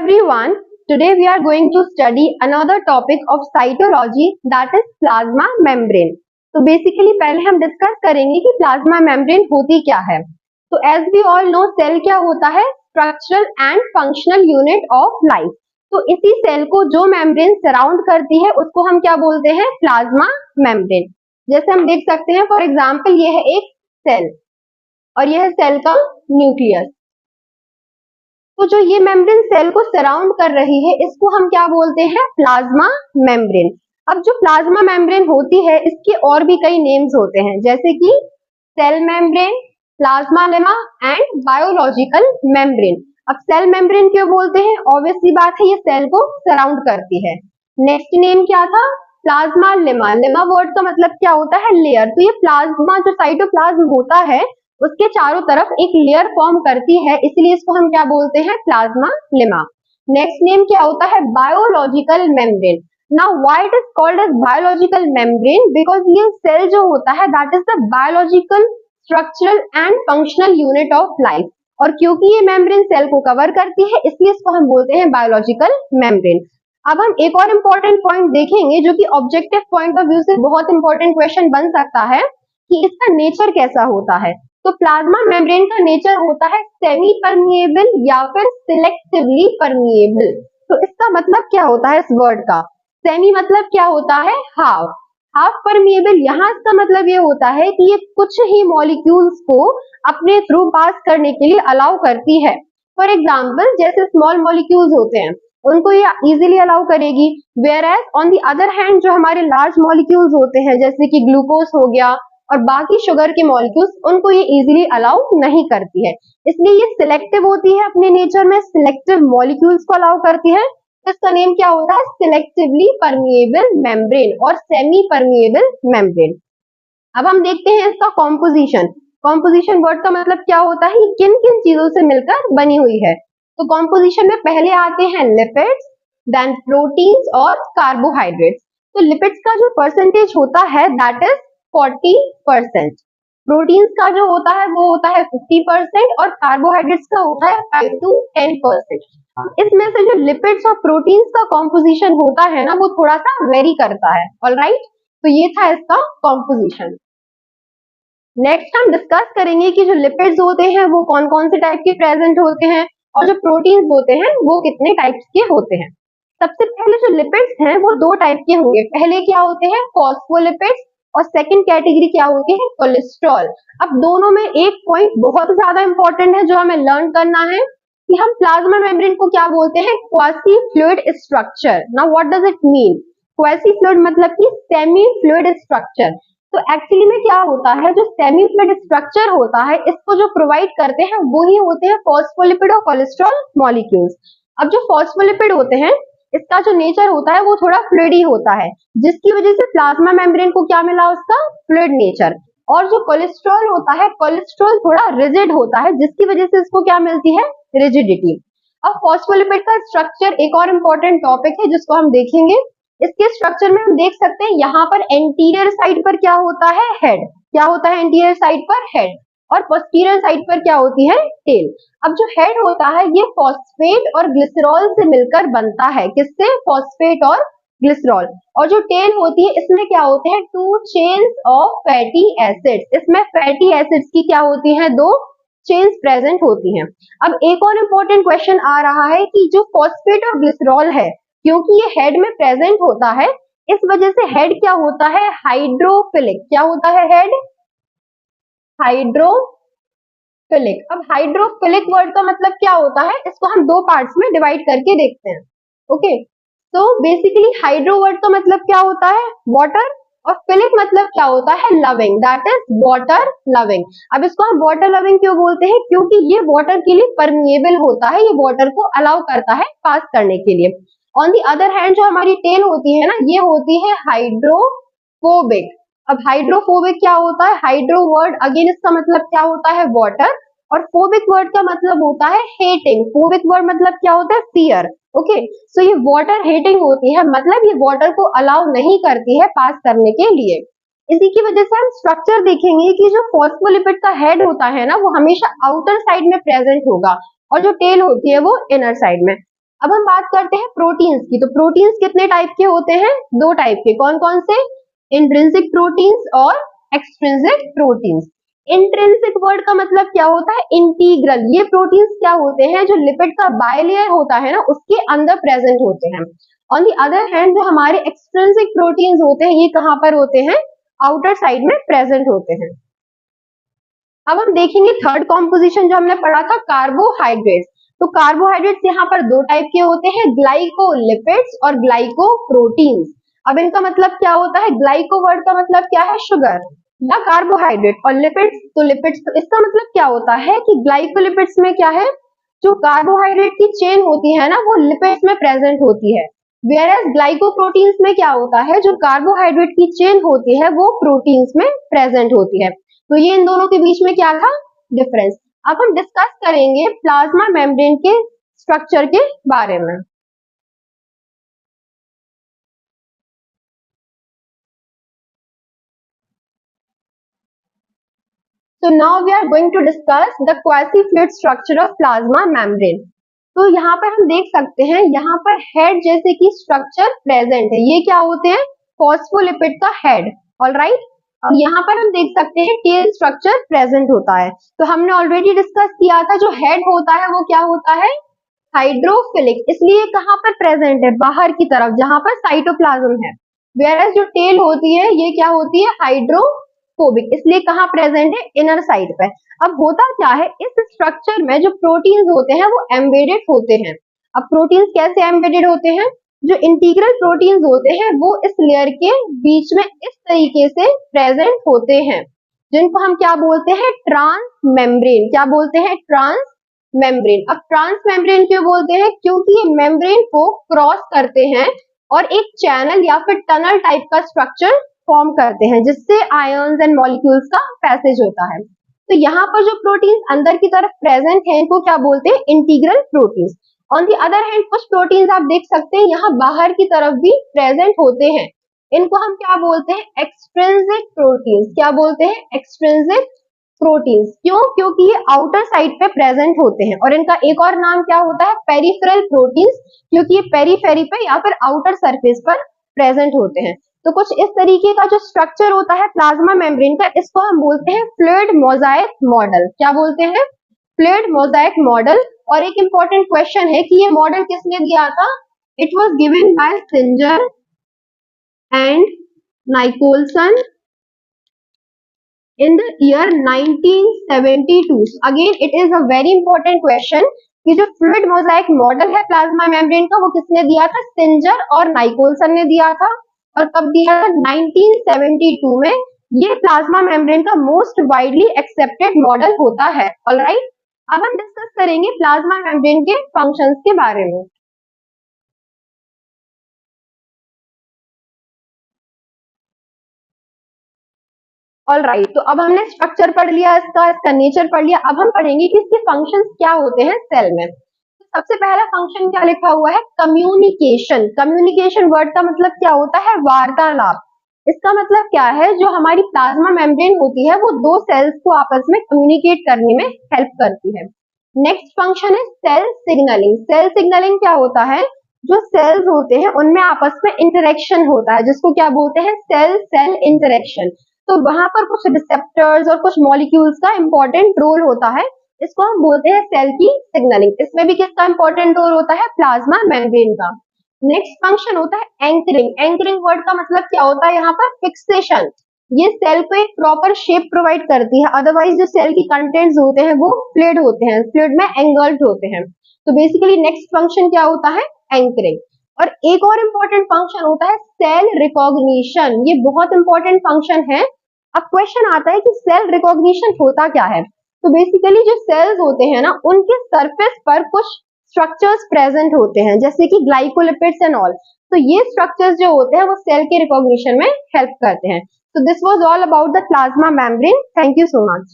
everyone, today we are going to study another topic of cytology, that is plasma membrane. तो basically पहले हम discuss करेंगे कि plasma membrane होती क्या है। तो as we all know, cell क्या होता है? Structural and functional unit of life. तो इसी सेल को जो मेम्ब्रेन सराउंड करती है उसको हम क्या बोलते हैं? Plasma membrane. जैसे हम देख सकते हैं, फॉर एग्जाम्पल ये है एक सेल और यह है सेल का न्यूक्लियस। तो जो ये मेम्ब्रेन सेल को सराउंड कर रही है इसको हम क्या बोलते हैं? Plasma membrane. अब जो प्लाज्मा मेम्ब्रेन होती है इसके और भी कई नेम्स होते हैं, जैसे कि cell membrane, plasmalemma and biological membrane. अब सेल मेम्ब्रेन क्यों बोलते हैं? ऑब्वियसली बात है, ये सेल को सराउंड करती है। नेक्स्ट नेम क्या था? Plasma lemma. लेमा वर्ड का मतलब क्या होता है? लेयर। तो ये प्लाज्मा जो साइटोप्लाज्म होता है उसके चारों तरफ एक लेयर फॉर्म करती है, इसलिए इसको हम क्या बोलते हैं? Plasma lemma. नेक्स्ट नेम क्या होता है? Biological membrane. Now why it is called as biological membrane? Because ये सेल जो होता है that is the biological structural and functional unit of life, और क्योंकि ये मेम्ब्रेन सेल को कवर करती है इसलिए इसको हम बोलते हैं बायोलॉजिकल मेम्ब्रेन। अब हम एक और इम्पोर्टेंट पॉइंट देखेंगे जो कि ऑब्जेक्टिव पॉइंट ऑफ व्यू से बहुत इंपॉर्टेंट क्वेश्चन बन सकता है कि इसका नेचर कैसा होता है। तो प्लाज्मा मेम्ब्रेन का नेचर होता है सेमी परमिएबल या फिर सिलेक्टिवली परमिएबल। तो इसका मतलब क्या होता है इस वर्ड का? सेमी मतलब क्या होता है? हाफ। हाफ परमिएबल, यहाँ इसका मतलब ये होता है कि ये कुछ ही मॉलिक्यूल्स को अपने थ्रू पास करने के लिए अलाउ करती है। फॉर एग्जाम्पल, जैसे स्मॉल मॉलिक्यूल्स होते हैं उनको ये इजीली अलाउ करेगी, whereas on the other hand जो हमारे लार्ज मॉलिक्यूल्स होते हैं जैसे कि ग्लूकोज हो गया और बाकी शुगर के मॉलिक्यूल्स, उनको ये इजीली अलाउ नहीं करती है। इसलिए ये सिलेक्टिव होती है, अपने नेचर में सिलेक्टिव मॉलिक्यूल्स को अलाउ करती है। इसका नेम क्या होता है? सिलेक्टिवली परमिएबल मेम्ब्रेन और सेमी परमिएबल मेम्ब्रेन। अब हम देखते हैं इसका कॉम्पोजिशन। कॉम्पोजिशन वर्ड का मतलब क्या होता है? ये किन किन चीजों से मिलकर बनी हुई है। तो कॉम्पोजिशन में पहले आते हैं लिपिड्स, देन प्रोटीन्स और कार्बोहाइड्रेट्स। तो लिपिड्स का जो परसेंटेज होता है दैट इज 40%, प्रोटीन्स का जो होता है वो होता है 50% और कार्बोहाइड्रेट्स का होता है 5 to 10%। इसमें से जो लिपिड्स और प्रोटीन्स का कॉम्पोजिशन होता है ना वो थोड़ा सा वेरी करता है। ऑलराइट, तो ये था इसका कॉम्पोजिशन। नेक्स्ट हम डिस्कस करेंगे कि जो लिपिड्स होते हैं वो कौन कौन से टाइप के प्रेजेंट होते हैं और जो प्रोटीन्स होते हैं वो कितने टाइप्स के होते हैं। सबसे पहले जो लिपिड्स हैं वो दो टाइप के होंगे। पहले क्या होते हैं? फॉस्फोलिपिड्स, और सेकंड कैटेगरी क्या होती है? कोलेस्ट्रॉल। अब दोनों में एक पॉइंट बहुत ज्यादा इंपॉर्टेंट है जो हमें लर्न करना है कि हम प्लाज्मा मेम्ब्रेन को क्या बोलते हैं? Quasi fluid structure. Now what does it mean? Quasi fluid मतलब कि सेमी फ्लूइड स्ट्रक्चर। तो एक्चुअली में क्या होता है, जो सेमी फ्लूइड स्ट्रक्चर होता है इसको जो प्रोवाइड करते हैं वो ही होते हैं फॉस्फोलिपिड और कोलेस्ट्रॉल मॉलिक्यूल्स। अब जो फॉस्फोलिपिड होते हैं इसका जो नेचर होता है वो थोड़ा फ्लूइडी होता है, जिसकी वजह से प्लाज्मा मेम्ब्रेन को क्या मिला? उसका फ्लूइड नेचर। और जो कोलेस्ट्रॉल होता है, कोलेस्ट्रॉल थोड़ा रिजिड होता है, जिसकी वजह से इसको क्या मिलती है? रिजिडिटी। अब फॉस्फोलिपिड का स्ट्रक्चर एक और इम्पोर्टेंट टॉपिक है जिसको हम देखेंगे। इसके स्ट्रक्चर में हम देख सकते हैं यहाँ पर एंटीरियर साइड पर क्या होता है? हेड। क्या होता है एंटीरियर साइड पर? हेड। और पोस्टीरियर साइड पर क्या होती है? टेल। अब जो हेड होता है ये फॉस्फेट और ग्लिसरॉल से मिलकर बनता है। किससे? फॉस्फेट और ग्लिसरॉल। और जो टेल होती है इसमें क्या होते हैं? 2 चेन्स ऑफ फैटी एसिड्स। इसमें फैटी एसिड्स की क्या होती हैं? 2 चेन्स प्रेजेंट होती हैं। अब एक और इम्पोर्टेंट क्वेश्चन आ रहा है कि जो फॉस्फेट और ग्लिसरॉल है, क्योंकि ये हेड में प्रेजेंट होता है इस वजह से हेड क्या होता है? हाइड्रोफिलिक। क्या होता है हेड? हाइड्रोफिलिक। अब हाइड्रोफिलिक वर्ड का मतलब क्या होता है इसको हम दो पार्ट्स में डिवाइड करके देखते हैं। ओके, तो बेसिकली हाइड्रो वर्ड का मतलब क्या होता है? वाटर, और फिलिक मतलब क्या होता है? Loving, that is water loving. अब इसको हम वाटर लविंग क्यों बोलते हैं? क्योंकि ये वाटर के लिए परमिएबल होता है, ये वाटर को अलाउ करता है पास करने के लिए। ऑन दी अदर हैंड जो हमारी टेल होती है ना ये होती है हाइड्रोफोबिक। अब हाइड्रोफोबिक क्या होता है? हाइड्रो वर्ड अगेन इसका मतलब क्या होता है? वाटर, और फोबिक वर्ड का मतलब होता है हेटिंग। फोबिक वर्ड मतलब क्या होता है? फियर। ओके, सो ये वाटर हेटिंग होती है, मतलब ये वाटर को अलाउ नहीं करती है पास करने के लिए। इसी की वजह से हम स्ट्रक्चर देखेंगे कि जो फॉस्फोलिपिड का हेड होता है ना वो हमेशा आउटर साइड में प्रेजेंट होगा और जो टेल होती है वो इनर साइड में। अब हम बात करते हैं प्रोटीन्स की। तो प्रोटीन्स कितने टाइप के होते हैं? दो टाइप के। कौन कौन से? इंट्रिंसिक प्रोटीन्स और एक्सट्रिंसिक प्रोटीन्स। इंट्रिंसिक वर्ड का मतलब क्या होता है? इंटीग्रल। ये प्रोटीन्स क्या होते हैं? जो लिपिड का बायलेयर होता है ना, उसके अंदर प्रेजेंट होते हैं। ऑन दी अदर हैंड जो हमारे एक्सट्रिंसिक प्रोटीन्स होते हैं, ये कहां पर होते हैं? आउटर साइड में प्रेजेंट होते हैं। अब हम देखेंगे थर्ड कॉम्पोजिशन जो हमने पढ़ा था, कार्बोहाइड्रेट्स। तो कार्बोहाइड्रेट्स यहाँ पर दो टाइप के होते हैं, ग्लाइकोलिपिड्स और ग्लाइकोप्रोटीन्स। अब इनका मतलब क्या होता है? ग्लाइको वर्ड का मतलब क्या है? शुगर या कार्बोहाइड्रेट, और लिपिड्स तो लिपिड्स, तो इसका मतलब क्या होता है कि ग्लाइकोलिपिड्स में क्या है? जो कार्बोहाइड्रेट की चेन होती है ना, वो लिपिड्स में प्रेजेंट होती है। वेयरएज ग्लाइकोप्रोटीन्स में क्या होता है? जो कार्बोहाइड्रेट की चेन होती है वो प्रोटीन्स में प्रेजेंट होती है। तो ये इन दोनों के बीच में क्या था? डिफरेंस। अब हम डिस्कस करेंगे प्लाज्मा मेम्ब्रेन के स्ट्रक्चर के बारे में। So now we are going to discuss the quasi-fluid structure of plasma membrane. तो यहाँ पर हम देख सकते हैं, यहाँ पर हेड जैसे कि स्ट्रक्चर प्रेजेंट है। ये क्या होते हैं? फॉस्फोलिपिड का हेड। ऑलराइट। अब यहाँ पर हम देख सकते हैं टेल स्ट्रक्चर प्रेजेंट होता है। तो हमने ऑलरेडी डिस्कस किया था, जो हेड होता है वो क्या होता है? हाइड्रोफिलिक। इसलिए कहाँ पर प्रेजेंट है? बाहर की तरफ, जहां पर साइटोप्लाज्म है। वेयरएज जो टेल होती है ये क्या होती है? हाइड्रोफोबिक। इसलिए कहाँ प्रेजेंट है? इनर साइड पे। अब होता क्या है, इस स्ट्रक्चर में जो प्रोटीन्स होते हैं वो एम्बेडेड होते हैं। अब प्रोटीन्स कैसे एम्बेडेड होते हैं? जो इंटीग्रल प्रोटीन्स होते हैं वो इस लेयर के बीच में इस तरीके से प्रेजेंट होते हैं, जिनको हम क्या बोलते हैं? Transmembrane. क्या बोलते हैं? Transmembrane. अब ट्रांस मेम्ब्रेन क्यों बोलते हैं? क्योंकि ये मेम्ब्रेन को क्रॉस करते हैं और एक चैनल या फिर टनल टाइप का स्ट्रक्चर फॉर्म करते हैं, जिससे आयंस एंड मॉलिक्यूल्स का पैसेज होता है। तो यहाँ पर जो प्रोटीन्स अंदर की तरफ प्रेजेंट है, इनको क्या बोलते हैं? Integral proteins. On the other hand कुछ प्रोटीन्स आप देख सकते हैं यहाँ बाहर की तरफ भी प्रेजेंट होते हैं। इनको हम क्या बोलते हैं? Extrinsic proteins. क्या बोलते हैं? Extrinsic proteins. क्यों? क्योंकि ये आउटर साइड पे प्रेजेंट होते हैं। और इनका एक और नाम क्या होता है? पेरिफेरल प्रोटीन्स, क्योंकि ये पेरीफेरी पे या फिर आउटर सरफेस पर प्रेजेंट होते हैं। तो कुछ इस तरीके का जो स्ट्रक्चर होता है प्लाज्मा मेम्ब्रेन का, इसको हम बोलते हैं फ्लूइड मोजाइक मॉडल। क्या बोलते हैं? Fluid Mosaic model. और एक इंपॉर्टेंट क्वेश्चन है कि ये मॉडल किसने दिया था? It was given by Singer and Nicolson in the year 1972. Again it is a very important question कि जो फ्लूइड मोजाइक मॉडल है प्लाज्मा मेम्ब्रेन का, वो किसने दिया था? सिंजर और नाइकोलसन ने दिया था। और कब दिया था? 1972 में। ये प्लाज्मा मेम्ब्रेन का मोस्ट वाइडली एक्सेप्टेड मॉडल होता है। ऑलराइट। अब हम डिस्कस करेंगे प्लाज्मा मेम्ब्रेन के फंक्शंस के बारे में। ऑलराइट, तो अब हमने स्ट्रक्चर पढ़ लिया, इसका नेचर पढ़ लिया। अब हम पढ़ेंगे कि इसके फंक्शंस क्या होते हैं सेल में। तो सबसे पहला फंक्शन क्या लिखा हुआ है? कम्युनिकेशन। कम्युनिकेशन वर्ड का मतलब क्या होता है? वार्तालाप। इसका मतलब क्या है? जो हमारी प्लाज्मा मेम्ब्रेन होती है वो दो सेल्स को आपस में कम्युनिकेट करने में हेल्प करती है। नेक्स्ट फंक्शन है सेल सिग्नलिंग। सेल सिग्नलिंग क्या होता है? जो सेल्स होते हैं उनमें आपस में इंटरेक्शन होता है, जिसको क्या बोलते हैं? Cell cell interaction. तो वहां पर कुछ रिसेप्टर्स और कुछ मॉलिक्यूल्स का इंपॉर्टेंट रोल होता है, इसको हम बोलते हैं सेल की सिग्नलिंग। इसमें भी किसका इंपॉर्टेंट रोल होता है? प्लाज्मा मेम्ब्रेन का। नेक्स्ट फंक्शन होता है एंकरिंग। एंकरिंग वर्ड का मतलब क्या होता है? यहाँ पर फिक्सेशन। ये सेल को एक प्रॉपर शेप प्रोवाइड करती है, अदरवाइज जो सेल की कंटेंट्स होते हैं वो फ्लूइड होते हैं, फ्लूइड में एंगल्ड होते हैं। तो बेसिकली नेक्स्ट फंक्शन क्या होता है? एंकरिंग। और एक और इम्पोर्टेंट फंक्शन होता है सेल रिकॉग्निशन। ये बहुत इंपॉर्टेंट फंक्शन है। अब क्वेश्चन आता है कि सेल रिकॉग्निशन होता क्या है? तो बेसिकली जो सेल्स होते हैं ना, उनके सरफेस पर कुछ स्ट्रक्चर्स प्रेजेंट होते हैं, जैसे कि ग्लाइकोलिपिड्स एंड ऑल। तो ये स्ट्रक्चर्स जो होते हैं वो सेल के रिकॉग्निशन में हेल्प करते हैं। So this was all about the plasma membrane. Thank you so much.